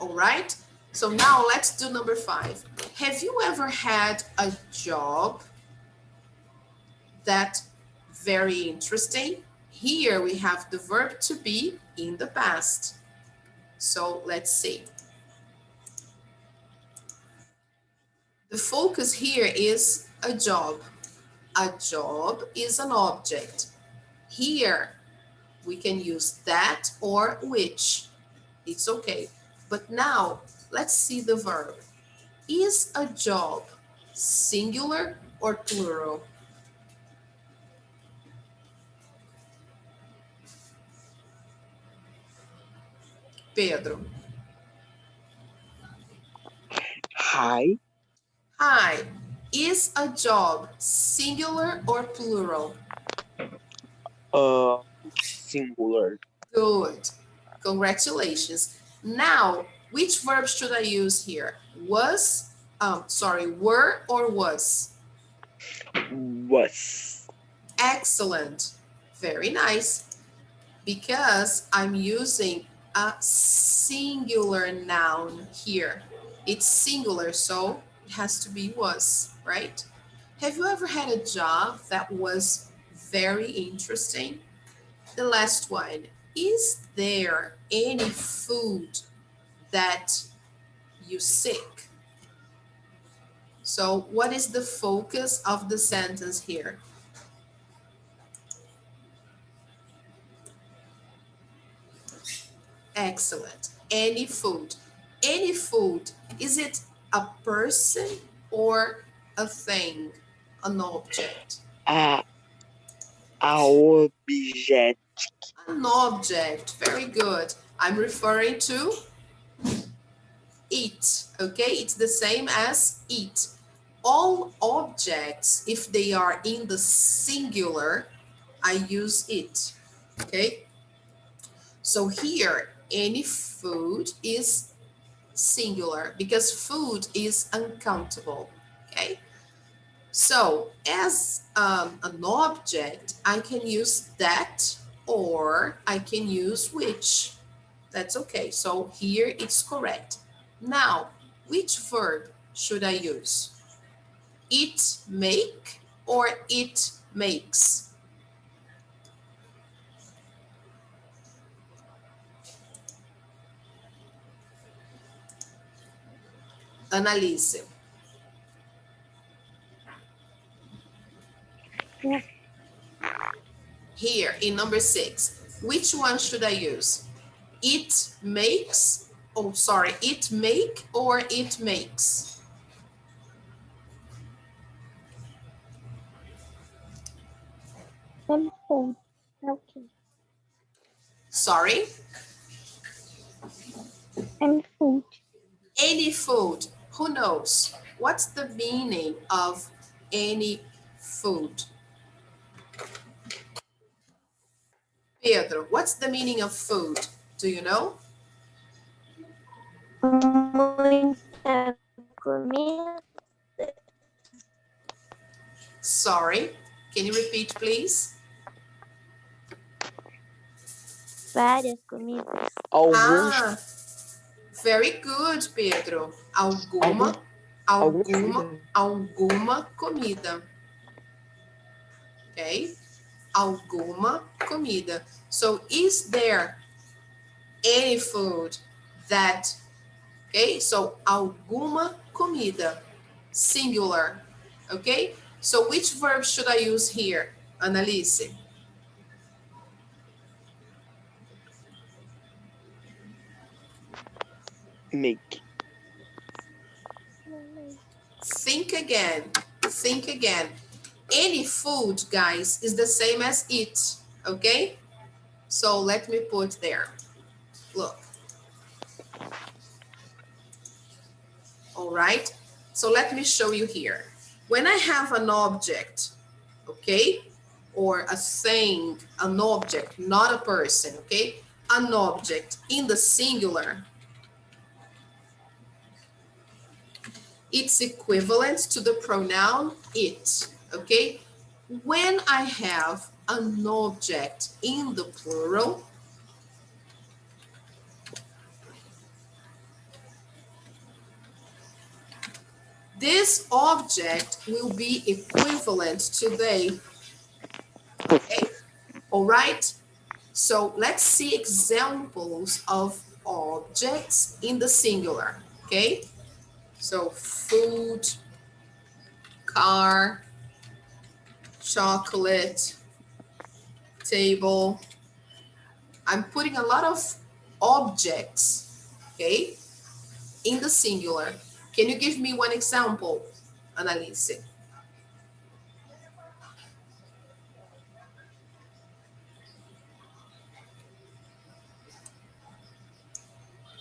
Speaker 1: All right. So now let's do number 5. Have you ever had a job that very interesting? Here we have the verb to be in the past. So let's see. The focus here is a job. A job is an object. Here, we can use that or which. It's okay. But now, let's see the verb. Is a job singular or plural? Pedro.
Speaker 3: Hi.
Speaker 1: Hi. Is a job singular or plural?
Speaker 3: Uh, Singular.
Speaker 1: Good. Congratulations. Now, which verb should I use here? Were or was?
Speaker 3: Was.
Speaker 1: Excellent. Very nice. Because I'm using a singular noun here. It's singular, so it has to be was, right? Have you ever had a job that was very interesting? The last one. Is there any food that you seek? So what is the focus of the sentence here? Excellent. Any food. Any food. Is it a person or a thing, an object?
Speaker 3: A, a objeto.
Speaker 1: An object. Very good. I'm referring to eat. Okay, it's the same as eat. All objects, if they are in the singular, I use it. Okay, so here, any food is singular because food is uncountable. Okay, so as an object, I can use that or I can use which. That's okay. So here it's correct. Now, which verb should I use? It make or it makes? Analise.
Speaker 2: Yes.
Speaker 1: Here in number 6, which one should I use? It makes, it make or it makes?
Speaker 2: And food. Okay.
Speaker 1: Sorry,
Speaker 2: And food.
Speaker 1: any food. Who knows? What's the meaning of any food? Pedro, what's the meaning of food? Do you know?
Speaker 2: Muita comida.
Speaker 1: Sorry, can you repeat, please?
Speaker 2: Várias comidas.
Speaker 3: Alguns,
Speaker 1: Ah, very good, Pedro.
Speaker 3: algum, algumas
Speaker 1: Alguma,
Speaker 3: comidas.
Speaker 1: alguma comida. Okay? Alguma comida. So, is there any food that, okay? So, alguma comida, singular. Okay? So, which verb should I use here? Analise.
Speaker 3: Make.
Speaker 1: Think again. Think again. Any food, guys, is the same as it. Okay? So let me put there. Look. All right? So let me show you here. When I have an object, okay, or a thing, an object, not a person, okay, an object in the singular, it's equivalent to the pronoun it, okay? When I have an object in the plural, this object will be equivalent to they, okay? All right? So let's see examples of objects in the singular, okay? So food, car, chocolate, table. I'm putting a lot of objects, okay, in the singular. Can you give me one example, Annalise?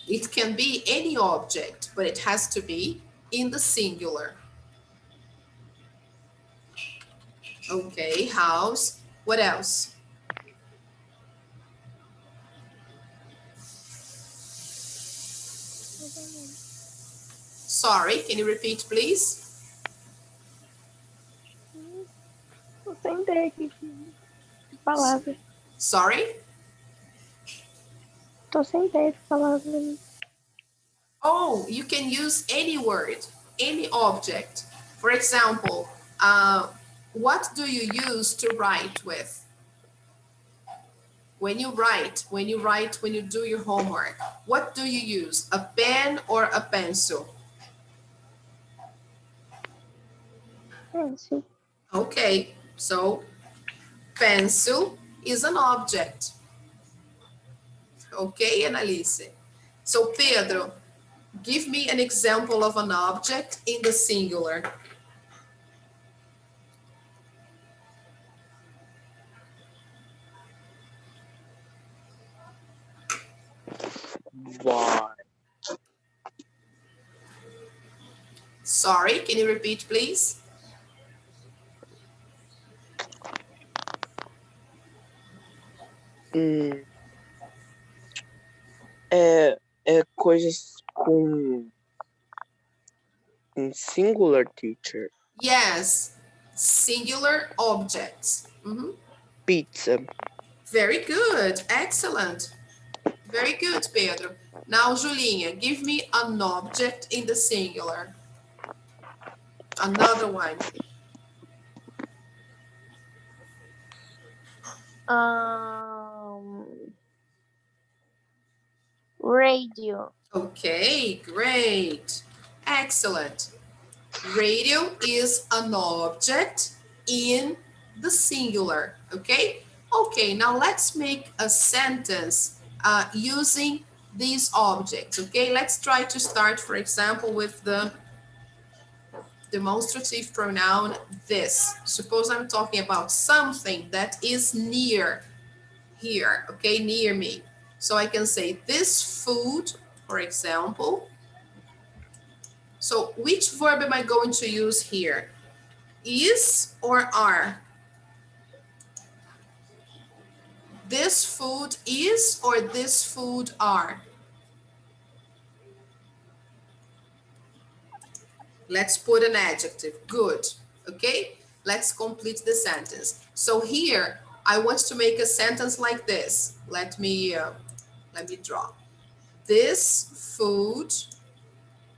Speaker 1: It can be any object, but it has to be in the singular. Okay, house. What else? Sorry, can you repeat, please?
Speaker 4: Tô sem ideia aqui de palavra.
Speaker 1: Sorry?
Speaker 4: Tô sem ideia de palavra.
Speaker 1: Oh, you can use any word, any object. For example, what do you use to write with? When you write, when you do your homework, what do you use? A pen or a pencil?
Speaker 4: Pencil.
Speaker 1: Okay, so pencil is an object. Okay, Annalise? So Pedro, give me an example of an object in the singular.
Speaker 3: Vai.
Speaker 1: Sorry, can you repeat, please?
Speaker 3: É coisas com singular, teacher.
Speaker 1: Yes, singular objects.
Speaker 3: Pizza.
Speaker 1: Very good, excellent. Very good, Pedro. Now, Julinha, give me an object in the singular. Another one.
Speaker 2: Radio.
Speaker 1: Okay, great. Excellent. Radio is an object in the singular, okay? Okay, now let's make a sentence using these objects, okay? Let's try to start, for example, with the demonstrative pronoun this. Suppose I'm talking about something that is near here, okay, near me. So I can say this food, for example. So which verb am I going to use here? Is or are? This food is or this food are? Let's put an adjective, good, okay? Let's complete the sentence. So here, I want to make a sentence like this. Let me draw. This food,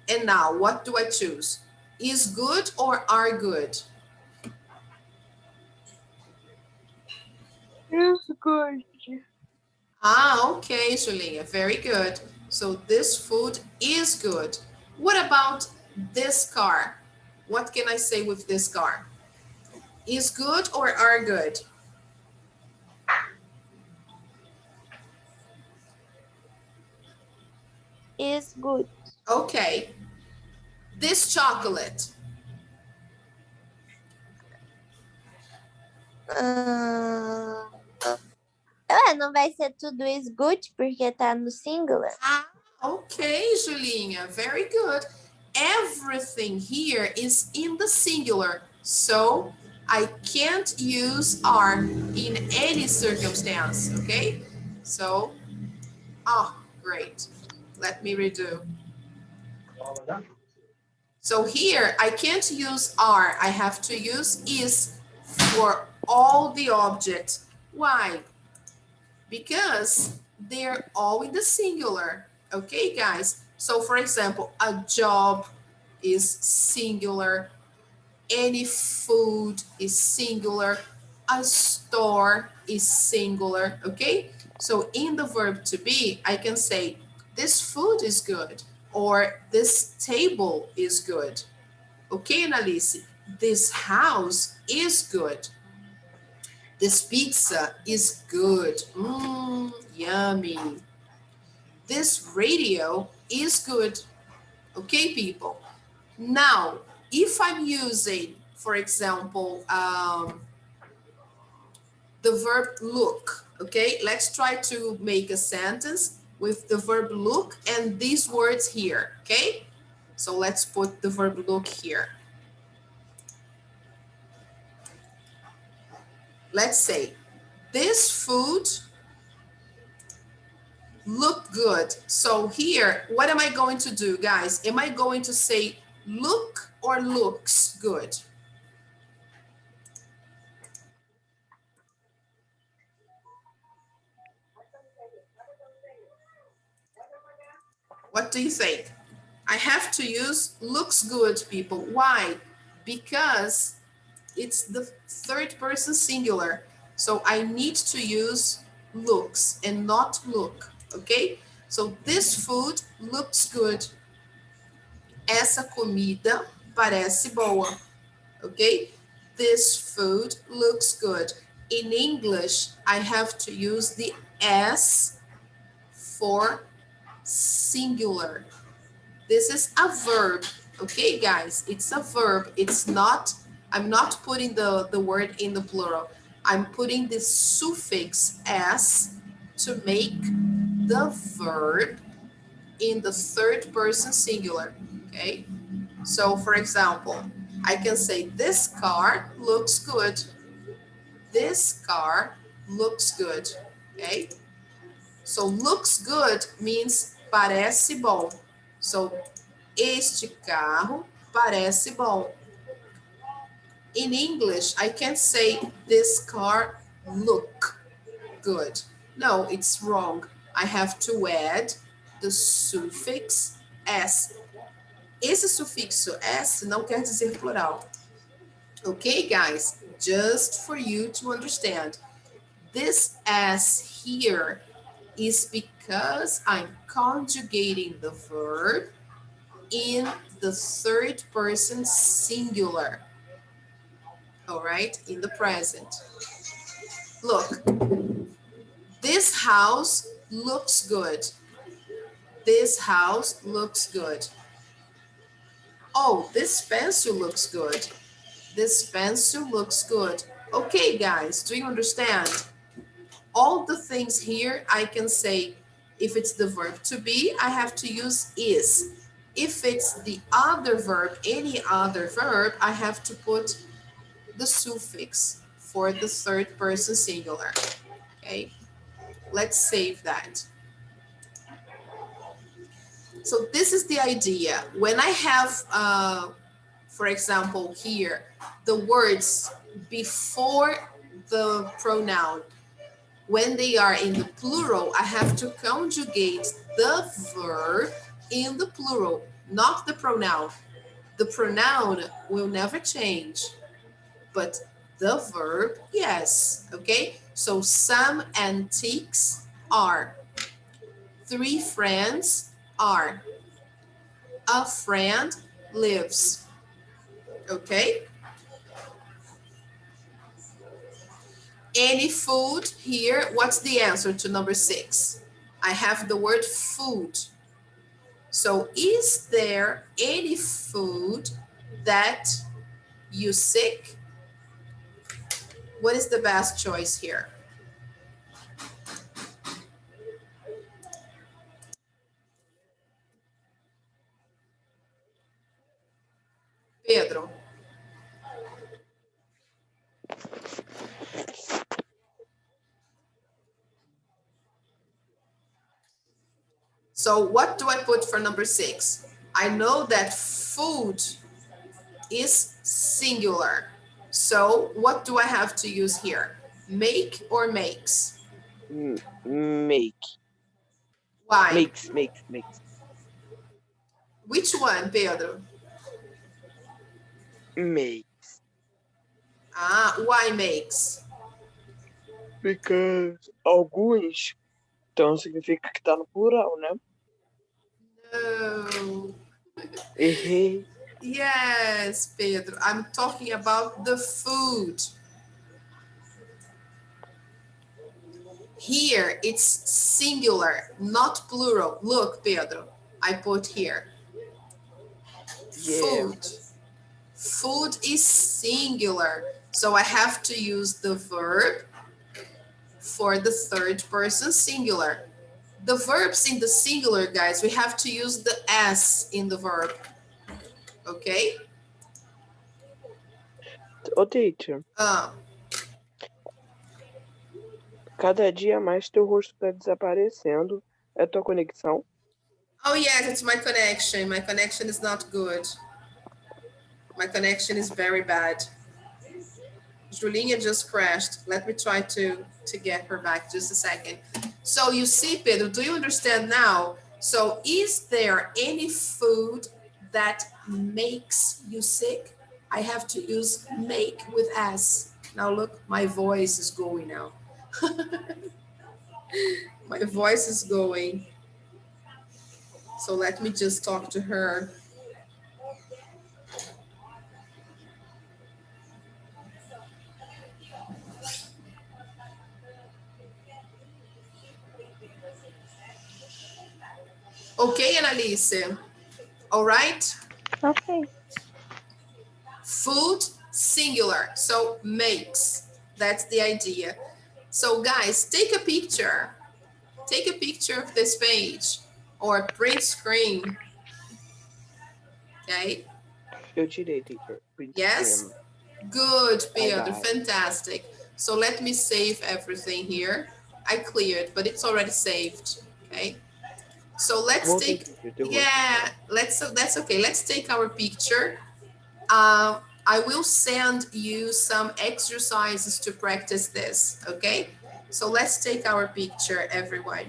Speaker 1: and now what do I choose? Is good or are good?
Speaker 4: Is good.
Speaker 1: Ah, okay, Julia, very good. So this food is good. What about this car? What can I say with this car? Is good or are good?
Speaker 2: Is good.
Speaker 1: Okay. This chocolate.
Speaker 2: Não vai ser tudo is good porque tá no singular.
Speaker 1: Ah, okay, Julinha, very good. Everything here is in the singular, so I can't use are in any circumstance, okay? So, great. Let me redo. So here, I can't use are, I have to use is for all the objects. Why? Because they're all in the singular. Okay, guys? So for example, a job is singular. Any food is singular. A store is singular. Okay? So in the verb to be, I can say, this food is good or this table is good. Okay, Annalise? This house is good. This pizza is good. Mmm, yummy. This radio is good. Okay, people. Now, if I'm using, for example, the verb look, okay? Let's try to make a sentence with the verb look and these words here, okay? So let's put the verb look here. Let's say, this food looked good. So here, what am I going to do, guys? Am I going to say look or looks good? What do you think? I have to use looks good, people. Why? Because it's the third person singular. So I need to use looks and not look, okay? So this food looks good. Essa comida parece boa, okay? This food looks good. In English, I have to use the S for singular. This is a verb, okay, guys? It's a verb. It's not, I'm not putting the word in the plural. I'm putting the suffix s to make the verb in the third person singular, okay? So, for example, I can say, this car looks good. This car looks good, okay? So, looks good means parece bom. So, este carro parece bom. In English, I can't say this car look good. No, it's wrong. I have to add the suffix s. Esse sufixo s não quer dizer plural. Okay, guys? Just for you to understand. This s here is because I'm conjugating the verb in the third person singular. All right, in the present. Look, this house looks good. This house looks good. Oh, this pencil looks good. This pencil looks good. Okay, guys, do you understand? All the things here, I can say, if it's the verb to be, I have to use is. If it's the other verb, any other verb, I have to put the suffix for the third person singular. Okay, let's save that. So this is the idea. When I have, for example, here, the words before the pronoun, when they are in the plural, I have to conjugate the verb in the plural, not the pronoun. The pronoun will never change, but the verb, yes, okay? So some antiques are, 3 friends are, a friend lives, okay? Any food here, what's the answer to number 6? I have the word food. So is there any food that you seek? What is the best choice here? Pedro. So what do I put for number 6? I know that food is singular. So what do I have to use here? Make or makes?
Speaker 3: Make.
Speaker 1: Why?
Speaker 3: Makes.
Speaker 1: Which one, Pedro?
Speaker 3: Make.
Speaker 1: Ah, why makes?
Speaker 3: Because alguns, então significa que tá no plural, né?
Speaker 1: No.
Speaker 3: Errei.
Speaker 1: Yes, Pedro. I'm talking about the food. Here, it's singular, not plural. Look, Pedro, I put here.
Speaker 3: Yeah.
Speaker 1: Food. Food is singular. So I have to use the verb for the third person singular. The verbs in the singular, guys, we have to use the S in the verb. Okay?
Speaker 3: Ô, teacher,
Speaker 1: Uh,
Speaker 3: cada dia mais teu rosto tá desaparecendo. É tua conexão?
Speaker 1: oh, yes, it's my connection. My connection is not good. My connection is very bad. Julinha just crashed. Let me try to get her back just a second. So you see, Pedro, do you understand now? So is there any food that makes you sick? I have to use make with S. Now look, my voice is going now. My voice is going. So let me just talk to her. Okay, Annalise. All right.
Speaker 4: Ok.
Speaker 1: Food, singular. So makes. That's the idea. So guys, take a picture. Take a picture of this page or print screen. Okay.
Speaker 3: Eu tirei, teacher. Print
Speaker 1: Yes.
Speaker 3: screen.
Speaker 1: Good,
Speaker 3: I
Speaker 1: Pedro.
Speaker 3: got it.
Speaker 1: Fantastic. So let me save everything here. I cleared, but it's already saved. Okay. So let's
Speaker 3: Voltei,
Speaker 1: take,
Speaker 3: teacher. Teu rosto.
Speaker 1: yeah, that's okay. Let's take our picture. I will send you some exercises to practice this. Okay. So let's take our picture, everyone.